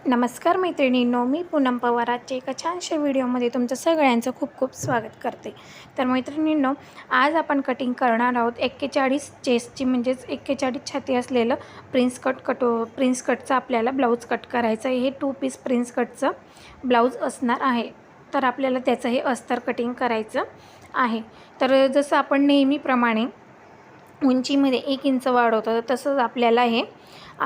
नमस्कार मैत्रिणींनो, मी पूनम पवार आजच्या एका छानशा व्हिडिओमध्ये तुमचं सगळ्यांचं खूप खूप स्वागत करते. तर मैत्रिणींनो, आज आपण कटिंग करणार आहोत 41 चेस्टची म्हणजेच 41 छाती असलेलं प्रिन्स कटचं आपल्याला ब्लाऊज कट करायचं आहे. हे 2 पीस प्रिन्स कटचं ब्लाऊज असणार आहे. तर आपल्याला त्याचं हे अस्तर कटिंग करायचं आहे. तर जसं आपण नेहमीप्रमाणे उंचीमध्ये 1 इंच वाढवतो तसंच आपल्याला हे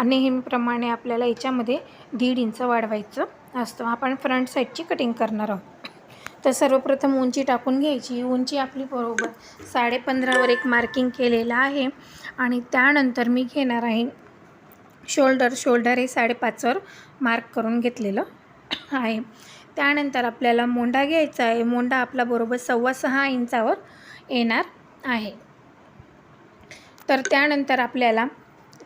नेहमीप्रमाणे आपल्याला याच्यामध्ये 1.5 इंच वाढवायचं असतं. आपण फ्रंट साईडची कटिंग करणार आहोत. तर सर्वप्रथम उंची टाकून घ्यायची. उंची आपली बरोबर 15.5वर एक मार्किंग केलेलं आहे आणि त्यानंतर मी घेणार आहे शोल्डर हे 5.5वर मार्क करून घेतलेलं आहे. त्यानंतर आपल्याला मोंढा घ्यायचा आहे. मोंढा आपला बरोबर 6.25 इंचावर येणार आहे. तर त्यानंतर आपल्याला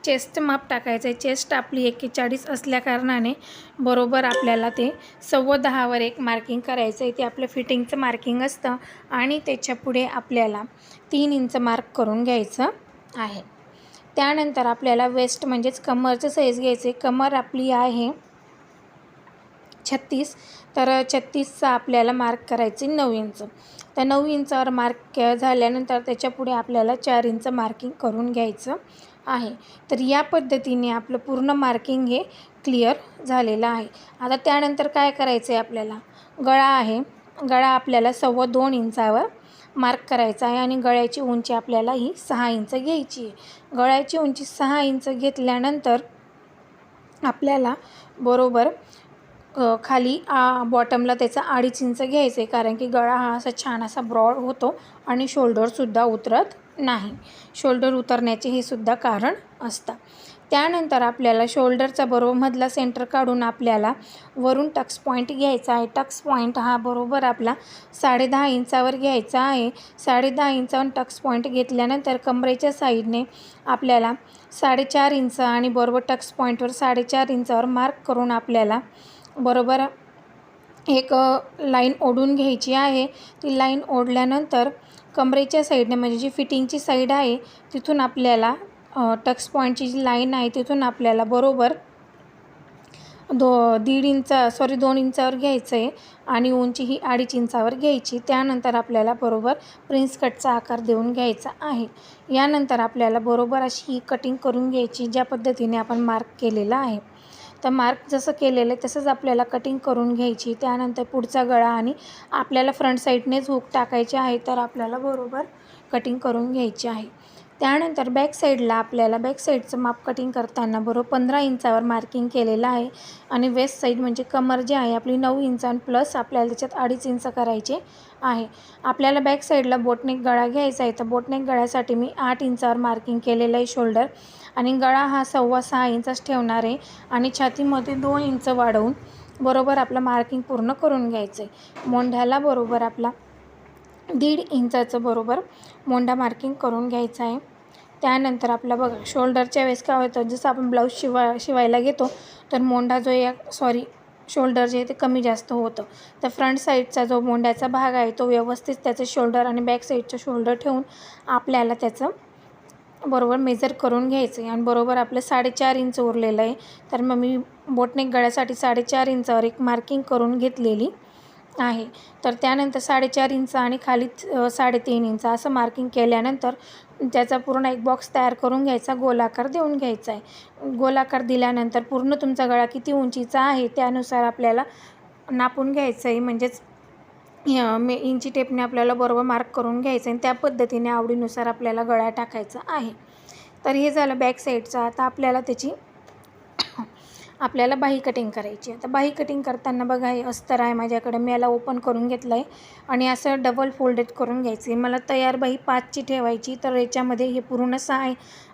चेस्टचं माप टाकायचं आहे. चेस्ट आपली 41 असल्याकारणाने बरोबर आपल्याला ते 10.15वर एक मार्किंग करायचं आहे. ते आपलं फिटिंगचं मार्किंग असतं आणि त्याच्यापुढे आपल्याला 3 इंच मार्क करून घ्यायचं आहे. त्यानंतर आपल्याला वेस्ट म्हणजेच कमरचं साईज घ्यायचं आहे. कमर आपली आहे 36, तर 36चा आपल्याला मार्क करायचे 9 इंच. तर 9 इंचावर मार्क झाल्यानंतर त्याच्यापुढे आपल्याला 4 इंच मार्किंग करून घ्यायचं आहे. तर या पद्धतीने आपलं पूर्ण मार्किंग हे क्लिअर झालेलं आहे. आता त्यानंतर काय करायचं आहे आपल्याला, गळा आहे. गळा आपल्याला 2.25 इंचावर मार्क करायचा आहे आणि गळ्याची उंची आपल्याला ही 6 इंच घ्यायची आहे. गळ्याची उंची 6 इंच घेतल्यानंतर आपल्याला बरोबर खाली बॉटमला त्याचा 2.5 इंच घ्यायचं आहे, कारण की गळा हा असा छान असा ब्रॉड होतो आणि शोल्डरसुद्धा उतरत नाही. शोल्डर उतरण्याचे हे सुद्धा कारण असतं. त्यानंतर आपल्याला शोल्डरचा बरोबर मधला सेंटर काढून आपल्याला वरून टक्स पॉईंट घ्यायचा आहे. टक्स पॉईंट हा बरोबर आपला 10.5 इंचावर घ्यायचा आहे. 10.5 इंचावर टक्स पॉईंट घेतल्यानंतर कमरेच्या साईडने आपल्याला 4.5 इंच आणि बरोबर टक्स पॉईंटवर 4.5 इंचावर मार्क करून आपल्याला बरोबर एक लाईन ओढून घ्यायची आहे. ती लाईन ओढल्यानंतर कमरेच्या साईडने म्हणजे जी फिटिंगची साईड आहे तिथून आपल्याला टक्स पॉईंटची जी लाईन आहे तिथून आपल्याला बरोबर 2 इंचावर घ्यायचं आहे आणि उंची ही 2.5 इंचावर घ्यायची. त्यानंतर आपल्याला बरोबर प्रिन्स कटचा आकार देऊन घ्यायचा आहे. यानंतर आपल्याला बरोबर अशी ही कटिंग करून घ्यायची ज्या पद्धतीने आपण मार्क केलेला आहे. तर मार्क जसं केलेलं आहे तसंच आपल्याला कटिंग करून घ्यायची. त्यानंतर पुढचा गळा आणि आपल्याला फ्रंट साईडनेच हुक टाकायचे आहे, तर आपल्याला बरोबर कटिंग करून घ्यायची आहे. त्यानंतर बॅक साईडचं माप कटिंग करताना बरोबर 15 इंचावर मार्किंग केलेलं आहे आणि वेस्ट साईड म्हणजे कमर जी आहे आपली 9 इंच आणि प्लस आपल्याला त्याच्यात 2.5 इंच करायचे आहे. आपल्याला बॅक साईडला बोटनेक गळा घ्यायचा आहे. तर बोटनेक गळ्यासाठी मी 8 इंचावर मार्किंग केलेलं आहे शोल्डर आणि गळा हा 6.25 इंचच ठेवणार आहे आणि छातीमध्ये 2 इंच वाढवून बरोबर आपलं मार्किंग पूर्ण करून घ्यायचं आहे. मोंढ्याला बरोबर आपला 1.5 इंचाचं बरोबर मोंढा मार्किंग करून घ्यायचा आहे. त्यानंतर आपला बघा शोल्डरच्या वेळेस काय होतं, जसं आपण ब्लाऊज शिवायला घेतो तर मोंढा जो शोल्डर जे आहे ते कमी जास्त होतं. तर फ्रंट साईडचा जो मोंढ्याचा भाग आहे तो व्यवस्थित त्याचं शोल्डर आणि बॅक साईडचं शोल्डर ठेवून आपल्याला त्याचं बरोबर मेजर करून घ्यायचं आहे आणि बरोबर आपलं 4.5 इंच उरलेलं आहे. तर मग मी बोटनेक गळ्यासाठी 4.5 इंचावर एक मार्किंग करून घेतलेली आहे. तर त्यानंतर 4.5 इंच आणि खाली 3.5 इंच असं मार्किंग केल्यानंतर त्याचा पूर्ण एक बॉक्स तयार करून घ्यायचा, गोलाकार देऊन घ्यायचा आहे. गोलाकार दिल्यानंतर पूर्ण तुमचा गळा किती उंचीचा आहे त्यानुसार आपल्याला नापून घ्यायचं आहे. म्हणजेच इंची टेपने आपल्याला बरोबर मार्क करून घ्यायचं आणि त्या पद्धतीने आवडीनुसार आपल्याला गळा टाकायचा आहे. तर हे झालं बॅक साईडचं. आता आपल्याला बाही कटिंग करायची. आता बाही कटिंग करताना बघा हे अस्तर आहे माझ्याकडे, मी याला ओपन करून घेतलं आहे आणि असं डबल फोल्डेड करून घ्यायचं आहे. मला तयार बाही 5ची ठेवायची, तर याच्यामध्ये हे पूर्ण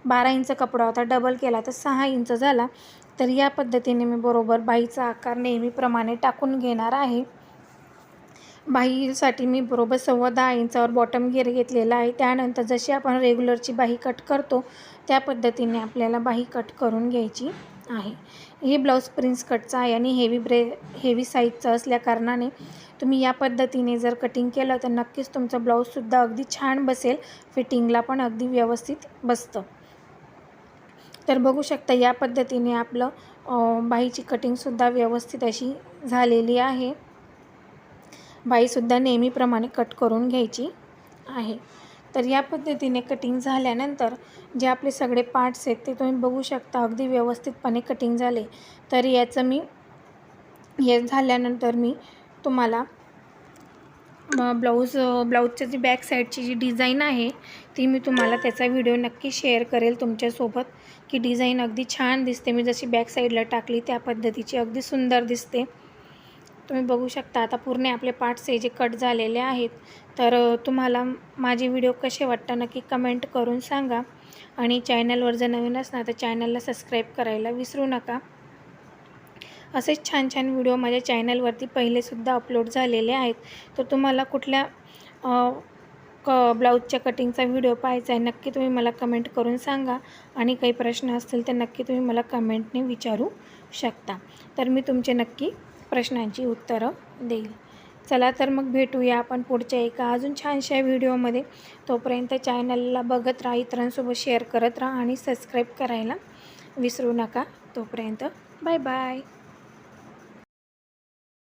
12 इंच कपडा होता, डबल केला तर 6 इंच झाला. तर या पद्धतीने मी बरोबर बाहीचा आकार नेहमीप्रमाणे टाकून घेणार आहे. बाहीसाठी मी बरोबर 10.15 इंचावर बॉटम घेर घेतलेला आहे. त्यानंतर जशी आपण रेग्युलरची बाही कट करतो त्या पद्धतीने आपल्याला बाही कट करून घ्यायची आहे. हे ब्लाऊज प्रिन्स कटचं आहे आणि हेवी साईजचं असल्याकारणाने तुम्ही या पद्धतीने जर कटिंग केलं तर नक्कीच तुमचं ब्लाऊजसुद्धा अगदी छान बसेल, फिटिंगला पण अगदी व्यवस्थित बसतं. तर बघू शकता या पद्धतीने आपलं बाहीची कटिंगसुद्धा व्यवस्थित अशी झालेली आहे. बाहीसुद्धा नेहमीप्रमाणे कट करून घ्यायची आहे. तर या पद्धतीने कटिंग झाल्यानंतर जे आपले सगळे पार्ट्स आहेत ते तुम्ही बघू शकता अगदी व्यवस्थितपणे कटिंग झाले. तर याचं मी हे झाल्यानंतर मी तुम्हाला ब्लाऊजची जी बॅक साईडची जी डिझाईन आहे ती मी तुम्हाला त्याचा व्हिडिओ नक्की शेअर करेल तुमच्यासोबत, की डिझाईन अगदी छान दिसते. मी जशी बॅक साईडला टाकली त्या पद्धतीची अगदी सुंदर दिसते. तुम्ही बघू शकता आता पूर्ण आपले पार्ट्स हे जे कट झालेले आहेत. तर तुम्हाला माझे व्हिडिओ कसे वाटतात नक्की कमेंट करून सांगा. आणि चॅनलवर जर नवीन असणार तर चॅनलला सबस्क्राईब करायला विसरू नका. असेच छान छान व्हिडिओ माझ्या चॅनलवरती पहिलेसुद्धा अपलोड झालेले आहेत. तर तुम्हाला कुठल्या ब्लाऊजच्या कटिंगचा व्हिडिओ पाहायचा आहे नक्की तुम्ही मला कमेंट करून सांगा. आणि काही प्रश्न असतील तर नक्की तुम्ही मला कमेंटने विचारू शकता. तर मी तुमचे नक्की प्रश्नांची उत्तरं देईल. चला तर मग भेटूया आपण पुढच्या एका अजून छानशा व्हिडिओमध्ये. तोपर्यंत चॅनलला बघत राहा, इतरांसोबत शेअर करत राहा आणि सबस्क्राईब करायला विसरू नका. तोपर्यंत बाय बाय.